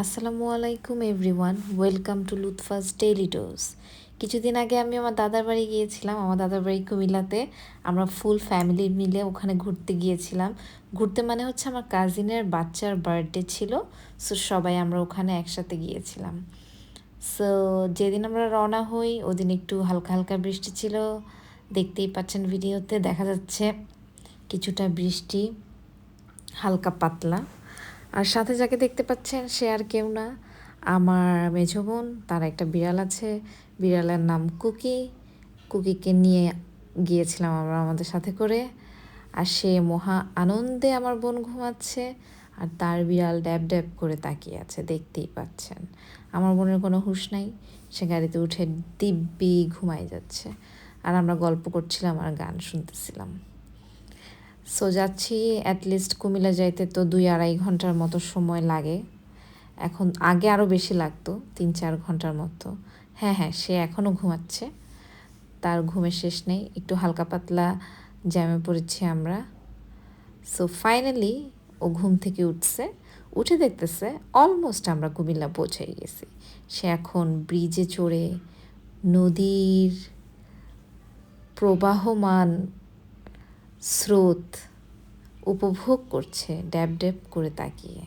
আসসালামু আলাইকুম everyone, welcome to Lutfa's daily dose. কিছুদিন আগে আমি আমার দাদার বাড়ি গিয়েছিলাম। আমার দাদার বাড়ি কুমিল্লাতে। আমরা ফুল ফ্যামিলি মিলে ওখানে ঘুরতে গিয়েছিলাম। ঘুরতে মানে হচ্ছে আমার কাজিনের বাচ্চার বার্থডে ছিল, সো সবাই আমরা ওখানে একসাথে গিয়েছিলাম। সো যেদিন আমরা রওনা হই ওদিন একটু হালকা হালকা বৃষ্টি ছিল, দেখতেই পাচ্ছেন ভিডিওতে দেখা যাচ্ছে কিছুটা বৃষ্টি, হালকা পাতলা। আর সাথে যাকে দেখতে পাচ্ছেন সে আর কেউ না, আমার মেঝো বোন। তার একটা বিড়াল আছে, বিড়ালের নাম কুকি। কুকিকে নিয়ে গিয়েছিলাম আমরা আমাদের সাথে করে। আর সে মহা আনন্দে আমার বোন ঘুমাচ্ছে, আর তার বিড়াল ড্যাব ড্যাব করে তাকিয়ে আছে, দেখতেই পাচ্ছেন। আমার বোনের কোনো হুঁশ নাই, সে গাড়িতে উঠে দিব্যি ঘুমাই যাচ্ছে, আর আমরা গল্প করছিলাম আর গান শুনতেছিলাম। সো যাচ্ছি, অ্যাটলিস্ট কুমিল্লা যাইতে তো 2-2.5 ঘন্টার মতো সময় লাগে। এখন আগে আরও বেশি লাগতো, 3-4 ঘন্টার মতো। হ্যাঁ, সে এখনও ঘুমাচ্ছে, তার ঘুমের শেষ নেই। একটু হালকা পাতলা জ্যামে পড়েছি আমরা। সো ফাইনালি ও ঘুম থেকে উঠছে, উঠে দেখতেছে অলমোস্ট আমরা কুমিল্লা পৌঁছে গেছি। সে এখন ব্রিজে চড়ে নদীর প্রবাহমান স্রোত উপভোগ করছে ড্যাব ড্যাব করে তাকিয়ে।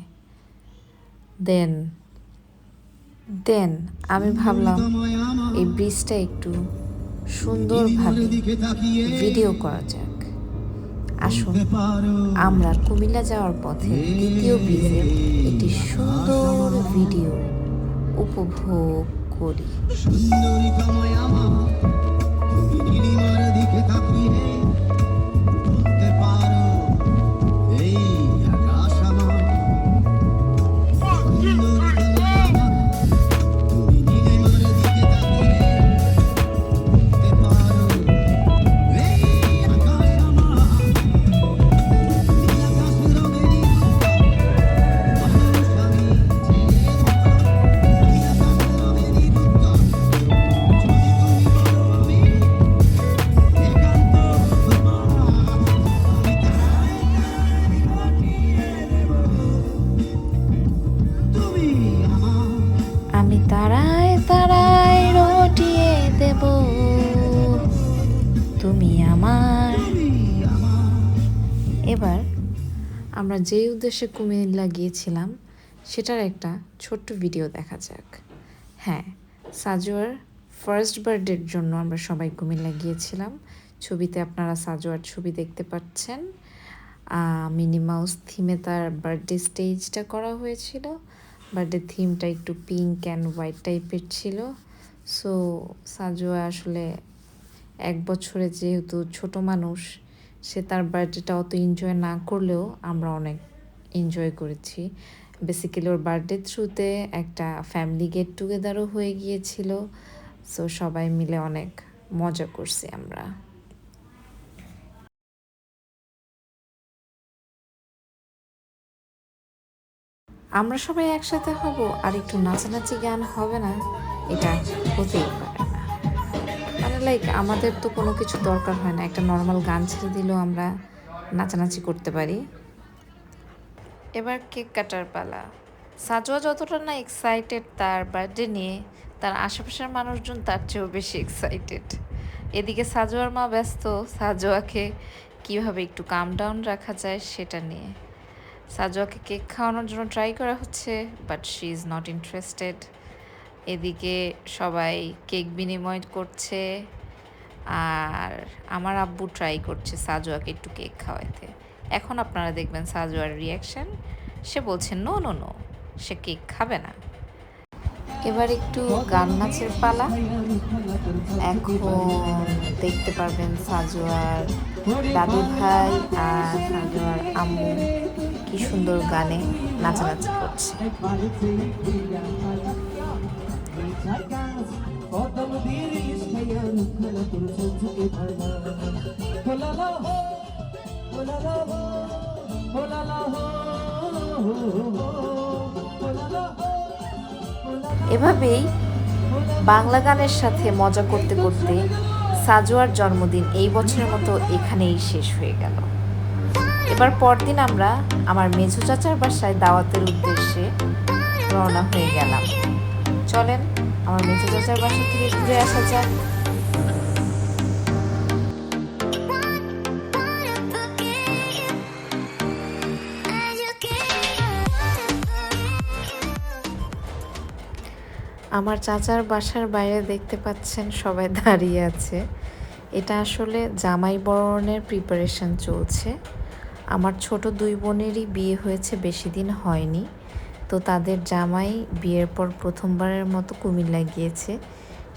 দেন আমি ভাবলাম এই ব্রিজটা একটু সুন্দরভাবে ভিডিও করা যাক। আসুন আমরা কুমিল্লা যাওয়ার পথে দ্বিতীয় ব্রিজে একটি সুন্দর ভিডিও উপভোগ করি। আমি তারায় তারায় রটিয়ে দেব, তুমি আমার। এবার আমরা যেই উদ্দেশ্যে কুমিল্লা গিয়েছিলাম সেটার একটা ছোট্ট ভিডিও দেখা যাক। হ্যাঁ, সাজোয়ার ফার্স্ট বার্থডের জন্য আমরা সবাই কুমিল্লা গিয়েছিলাম। ছবিতে আপনারা সাজোয়ার ছবি দেখতে পাচ্ছেন। মিনি মাউস থিমে তার বার্থডে স্টেজটা করা হয়েছিল। বার্থডে থিমটা একটু পিঙ্ক অ্যান্ড হোয়াইট টাইপের ছিল। সো সাজোয়া আসলে 1 বছরে যেহেতু ছোট মানুষ, সে তার বার্থডেটা অত এনজয় না করলেও আমরা অনেক এনজয় করেছি। বেসিক্যালি ওর বার্থডে থ্রুতে একটা ফ্যামিলি গেট টুগেদারও হয়ে গিয়েছিল। সো সবাই মিলে অনেক মজা করছি আমরা। আমরা সবাই একসাথে হব আর একটু নাচানাচি গান হবে না, এটা হতেই পারে না। মানে লাইক আমাদের তো কোনো কিছু দরকার হয় না, একটা নর্মাল গান ছেড়ে দিলেও আমরা নাচানাচি করতে পারি। এবার কেক কাটার পালা। সাজোয়া যতটা না এক্সাইটেড তার বার্থডে নিয়ে, তার আশেপাশের মানুষজন তার চেয়েও বেশি এক্সাইটেড। এদিকে সাজোয়ার মা ব্যস্ত সাজোয়াকে কীভাবে একটু কাম ডাউন রাখা যায় সেটা নিয়ে। সাজোয়াকে কেক খাওয়ানোর জন্য ট্রাই করা হচ্ছে, but she is not interested. এদিকে সবাই কেক বিনিময় করছে, আর আমার আব্বু ট্রাই করছে সাজোয়াকে একটু কেক খাওয়াইতে। এখন আপনারা দেখবেন সাজোয়ার রিয়াকশান। সে বলছে নো নো নো, সে কেক খাবে না। এবার একটু গান নাচের পালা। এখন দেখতে পারবেন সাজোয়ার দাদু ভাই আর সাজোয়ার আম্মু কি সুন্দর গানে নাচানাচি করছে। এভাবেই বাংলা গানের সাথে মজা করতে করতে সাজোয়ার জন্মদিন এই বছরের মতো এখানেই শেষ হয়ে গেল। এবার পরদিন আমরা আমার মেঝো চাচার বাসায় দাওয়াতের উদ্দেশ্যে রওনা হয়ে গেলাম। চলেন আমার মেজো চাচার বাসা থেকে ঘুরে আসা যাক। আমার চাচার বাসার বাইরে দেখতে পাচ্ছেন সবাই দাঁড়িয়ে আছে। এটা আসলে জামাই বরণের প্রিপারেশন চলছে। আমার ছোট 2 বোনেরই বিয়ে হয়েছে, বেশি দিন হয়নি। তো তাদের জামাই বিয়ের পর প্রথমবারের মতো কুমিল্লা গিয়েছে,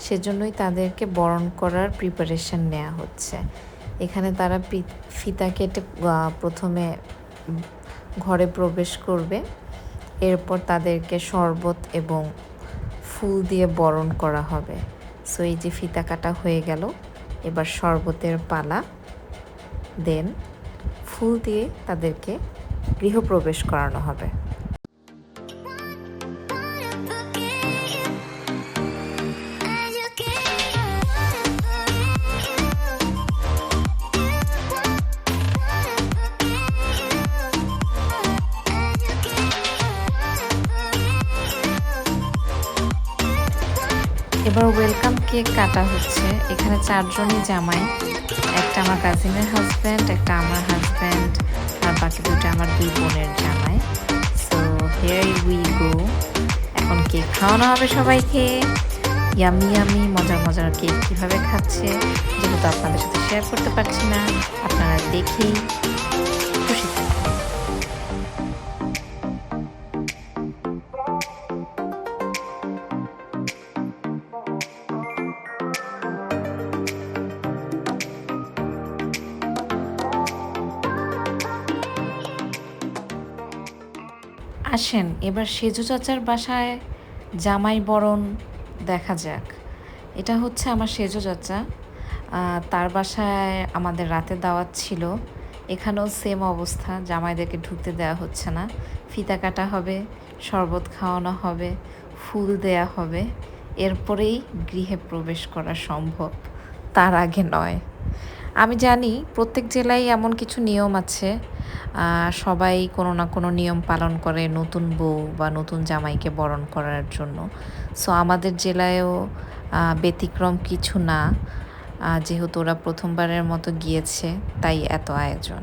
সেজন্যই তাদেরকে বরণ করার প্রিপারেশন নেওয়া হচ্ছে। এখানে তারা ফিতা কেটে প্রথমে ঘরে প্রবেশ করবে, এরপর তাদেরকে শরবত এবং ফুল দিয়ে বরণ করা হবে। সো এই যে ফিতা কাটা হয়ে গেল, এবার শরবতের পালা, দেন ফুল দিয়ে তাদেরকে গৃহপ্রবেশ করানো হবে। এবার ওয়েলকাম কেক কাটা হচ্ছে। এখানে 4 জনই জামাই, একটা আমার কাজিনের হাজব্যান্ড, একটা আমার হাজব্যান্ড, আর বাকি 2টা আমার 2 বোনের জামাই। So here we go. এখন কেক খাওয়ানো হবে সবাইকে। ইয়ামি ইয়ামি মজার মজার কেক কীভাবে খাচ্ছে যেহেতু আপনাদের সাথে শেয়ার করতে পারছি না, আপনারা দেখেই খুশি থাকুন। আসেন এবার সেজু চাচার বাসায় জামাই বরণ দেখা যাক। এটা হচ্ছে আমার সেজু চাচা, তার বাসায় আমাদের রাতে দাওয়াত ছিল। এখানেও সেম অবস্থা, জামাইদেরকে ঢুকতে দেওয়া হচ্ছে না। ফিতা কাটা হবে, শরবত খাওয়ানো হবে, ফুল দেয়া হবে, এরপরেই গৃহে প্রবেশ করা সম্ভব, তার আগে নয়। আমি জানি প্রত্যেক জেলায় এমন কিছু নিয়ম আছে, সবাই কোনো না কোনো নিয়ম পালন করে নতুন বউ বা নতুন জামাইকে বরণ করার জন্য। সো আমাদের জেলায়ও ব্যতিক্রম কিছু না, যেহেতু ওরা প্রথমবারের মতো গিয়েছে তাই এত আয়োজন।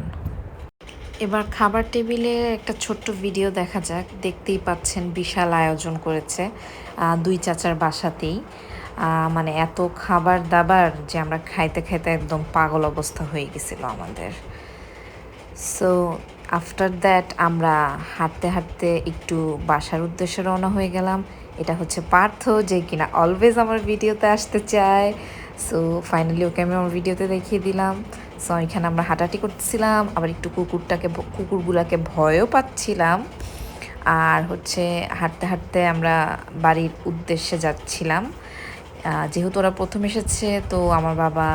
এবার খাবার টেবিলে একটা ছোট্ট ভিডিও দেখা যাক। দেখতেই পাচ্ছেন বিশাল আয়োজন করেছে 2 চাচার বাসাতেই। মানে এত খাবার দাবার যে আমরা খাইতে খাইতে একদম পাগল অবস্থা হয়ে গেছিল আমাদের। সো আফটার দ্যাট আমরা হাঁটতে হাঁটতে একটু বাসার উদ্দেশ্যে রওনা হয়ে গেলাম। এটা হচ্ছে পার্থ, যে কিনা অলওয়েজ আমার ভিডিওতে আসতে চায়। সো ফাইনালি ওকে আমি আমার ভিডিওতে দেখিয়ে দিলাম। সো এখানে আমরা হাঁটাহাঁটি করতেছিলাম, আবার একটু কুকুরগুলাকে ভয়ও পাচ্ছিলাম। আর হচ্ছে হাঁটতে হাঁটতে আমরা বাড়ির উদ্দেশ্যে যাচ্ছিলাম। যেহেতু ওরা প্রথম এসেছে তো আমার বাবা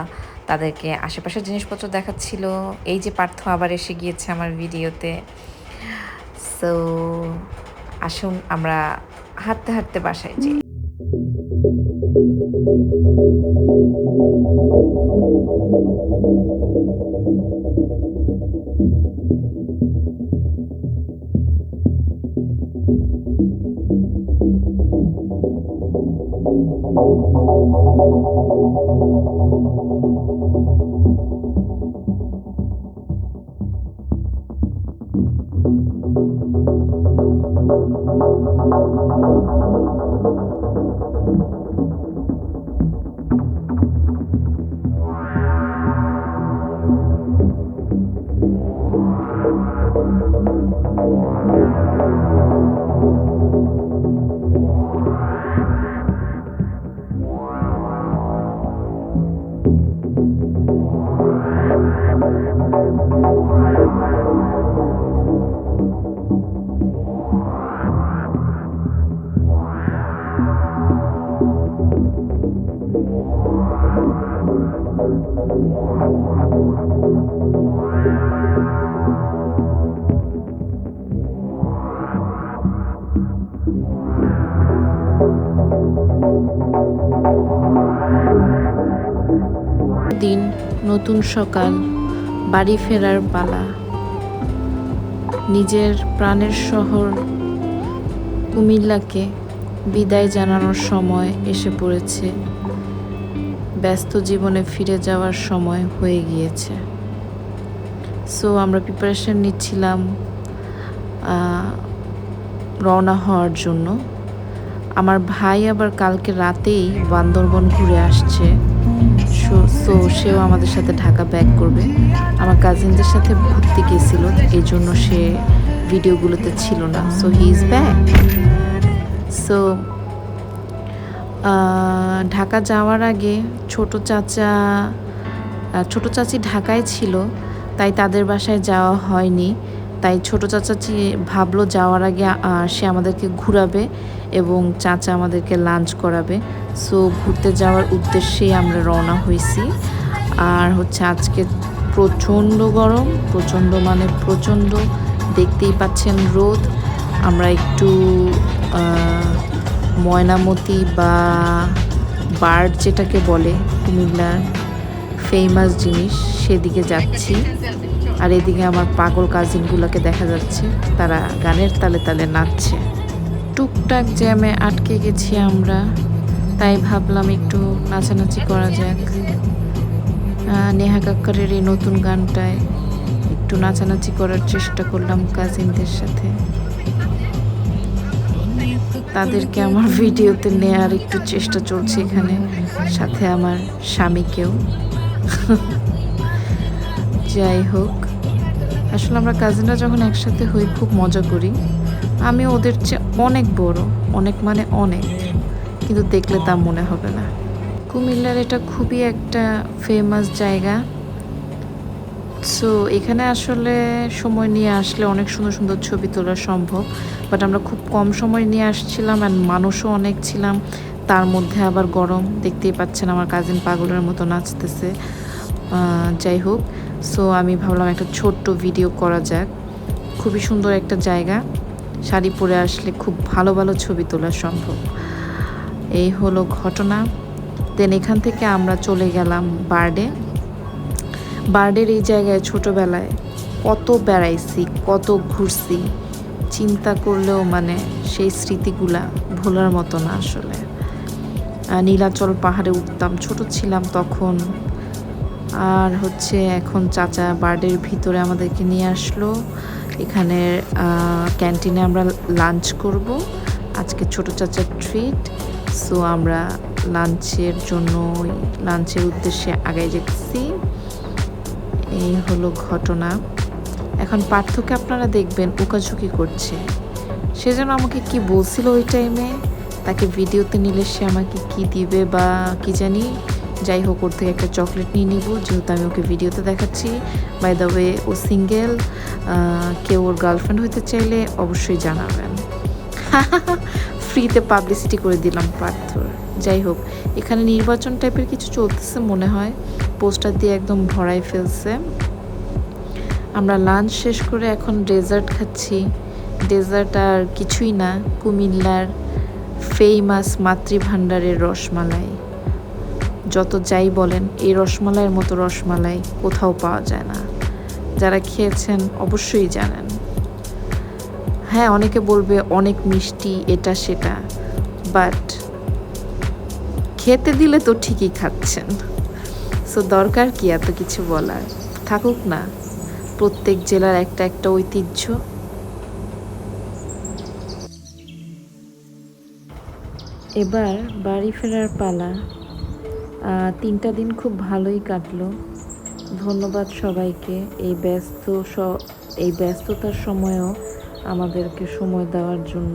তাদেরকে আশেপাশের জিনিসপত্র দেখাচ্ছিল। এই যে পার্থ আবার এসে গিয়েছে আমার ভিডিওতে। সো আসুন আমরা হাঁটতে হাঁটতে বাসায় যাই। দিন, নতুন সকাল, বাড়ি ফেরার পালা। নিজের প্রাণের শহর কুমিল্লাকে বিদায় জানানোর সময় এসে পড়েছে। ব্যস্ত জীবনে ফিরে যাওয়ার সময় হয়ে গিয়েছে। সো আমরা প্রিপারেশন নিচ্ছিলাম রওনা হওয়ার জন্য। আমার ভাই আবার কালকে রাতেই বান্দরবন ঘুরে আসছে, সো সেও আমাদের সাথে ঢাকা ব্যাক করবে। আমার কাজিনদের সাথে ঘুরতে গেছিল, এই জন্য সে ভিডিওগুলোতে ছিল না। So he is back. So Dhaka যাওয়ার আগে ছোট চাচি ঢাকায় ছিল, তাই তাদের বাসায় যাওয়া হয়নি। তাই ছোট চাচি ভাবলো যাওয়ার আগে সে আমাদেরকে ঘুরাবে এবং চাচা আমাদেরকে লাঞ্চ করাবে। সো ঘুরতে যাওয়ার উদ্দেশ্যেই আমরা রওনা হয়েছি। আর হচ্ছে আজকে প্রচণ্ড গরম, প্রচণ্ড, দেখতেই পাচ্ছেন রোদ। আমরা একটু ময়নামতি বা বার্ড যেটাকে বলে কুমিল্লার ফেমাস জিনিস, সেদিকে যাচ্ছি। আর এদিকে আমার পাগল কাজিনগুলোকে দেখা যাচ্ছে, তারা গানের তালে তালে নাচছে। টুকটাক জ্যামে আটকে গেছি আমরা, তাই ভাবলাম একটু নাচানাচি করা যাক। নেহা কাক্কারের এই নতুন গানটায় একটু নাচানাচি করার চেষ্টা করলাম কাজিনদের সাথে। তাদেরকে আমার ভিডিওতে নেয়ার একটু চেষ্টা চলছে এখানে, সাথে আমার স্বামীকেও। যাই হোক, আসলে আমরা কাজিনরা যখন একসাথে হই খুব মজা করি। আমি ওদের চেয়ে অনেক বড়, অনেক মানে অনেক, কিন্তু দেখলে তা মনে হবে না। কুমিল্লার এটা খুবই একটা ফেমাস জায়গা। সো এখানে আসলে সময় নিয়ে আসলে অনেক সুন্দর সুন্দর ছবি তোলা সম্ভব, বাট আমরা খুব কম সময় নিয়ে আসছিলাম অ্যান্ড মানুষও অনেক ছিলাম। তার মধ্যে আবার গরম, দেখতেই পাচ্ছেন আমার কাজিন পাগলের মতো নাচতেছে। যাই হোক, সো আমি ভাবলাম একটা ছোট্ট ভিডিও করা যাক। খুবই সুন্দর একটা জায়গা, শাড়ি পরে আসলে খুব ভালো ভালো ছবি তোলা সম্ভব। এই হলো ঘটনা। দেন এখান থেকে আমরা চলে গেলাম বার্ডের এই জায়গায় ছোটোবেলায় কত বেড়াইছি, কত ঘুরছি, চিন্তা করলেও মানে সেই স্মৃতিগুলা ভোলার মতো না আসলে। নীলাচল পাহাড়ে উঠতাম, ছোট ছিলাম তখন। আর হচ্ছে এখন চাচা বার্ডের ভিতরে আমাদেরকে নিয়ে আসলো। এখানে ক্যান্টিনে আমরা লাঞ্চ করব, আজকে ছোট চাচার ট্রিট। সো আমরা লাঞ্চের উদ্দেশ্যে আগাই যেতেছি। এই হলো ঘটনা। এখন পার্থকে আপনারা দেখবেন ওকাঝুঁকি করছে। সে যেন আমাকে কি বলছিল ওই টাইমে, তাকে ভিডিওতে নিলে সে আমাকে কি দিবে বা কি জানি। যাই হোক, ওর থেকে একটা চকলেট নিয়ে নিব, যেহেতু আমি ওকে ভিডিওতে দেখাচ্ছি। বাই দ্য ওয়ে, ও সিঙ্গেল। কেউ ওর গার্লফ্রেন্ড হইতে চাইলে অবশ্যই জানাবেন। ফ্রিতে পাবলিসিটি করে দিলাম পার্থর। যাই হোক, এখানে নির্বাচন টাইপের কিছু চলতেছে মনে হয়, পোস্টার দিয়ে একদম ভরাই ফেলছে। আমরা লাঞ্চ শেষ করে এখন ডেজার্ট খাচ্ছি। ডেজার্ট আর কিছুই না, কুমিল্লার ফেমাস মাতৃভাণ্ডারের রসমালাই। যত যাই বলেন, এই রসমালাইয়ের মতো রসমালাই কোথাও পাওয়া যায় না। যারা খেয়েছেন অবশ্যই জানেন। হ্যাঁ, অনেকে বলবে অনেক মিষ্টি, এটা সেটা, বাট খেতে দিলে তো ঠিকই খাচ্ছেন। সো দরকার কি এত কিছু বলার, থাকুক না। প্রত্যেক জেলার একটা একটা ঐতিহ্য। এবার বাড়ি ফেরার পালা। 3টা দিন খুব ভালোই কাটলো। ধন্যবাদ সবাইকে এই ব্যস্ততার সময়েও আমাদেরকে সময় দেওয়ার জন্য।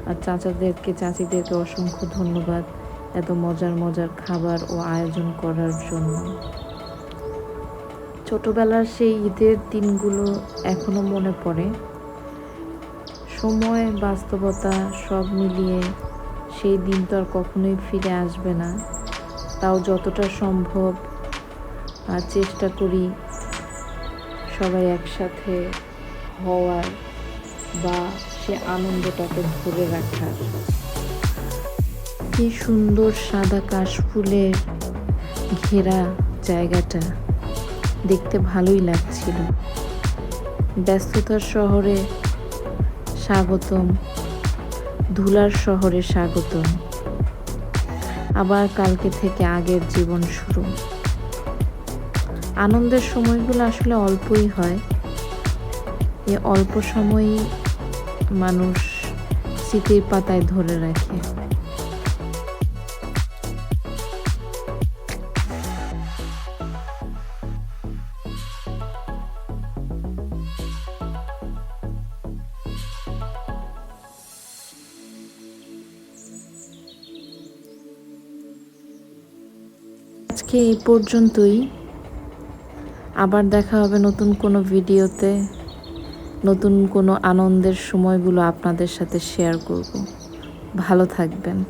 আর চাচিদেরকে অসংখ্য ধন্যবাদ এত মজার খাবার ও আয়োজন করার জন্য। ছোটবেলার সেই ঈদের দিনগুলো এখনো মনে পড়ে। সময়, বাস্তবতা সব মিলিয়ে সেই দিন তো আর কখনোই ফিরে আসবে না। তাও যতটা সম্ভব চেষ্টা করি সবাই একসাথে হওয়ার বা সে আনন্দটাকে ধরে রাখার। কি সুন্দর সাদা কাশফুলের ঘেরা জায়গাটা, দেখতে ভালোই লাগছিল। ব্যস্ততার শহরে স্বাগতম, ধুলার শহরে স্বাগতম। আবার কালকে থেকে আগের জীবন শুরু। আনন্দের সময়গুলো আসলে অল্পই হয়। এ অল্প সময়ই মানুষ স্মৃতির পাতায় ধরে রাখে। আজকে এই পর্যন্তই। আবার দেখা হবে নতুন কোনো ভিডিওতে। নতুন কোনো আনন্দের সময়গুলো আপনাদের সাথে শেয়ার করব। ভালো থাকবেন।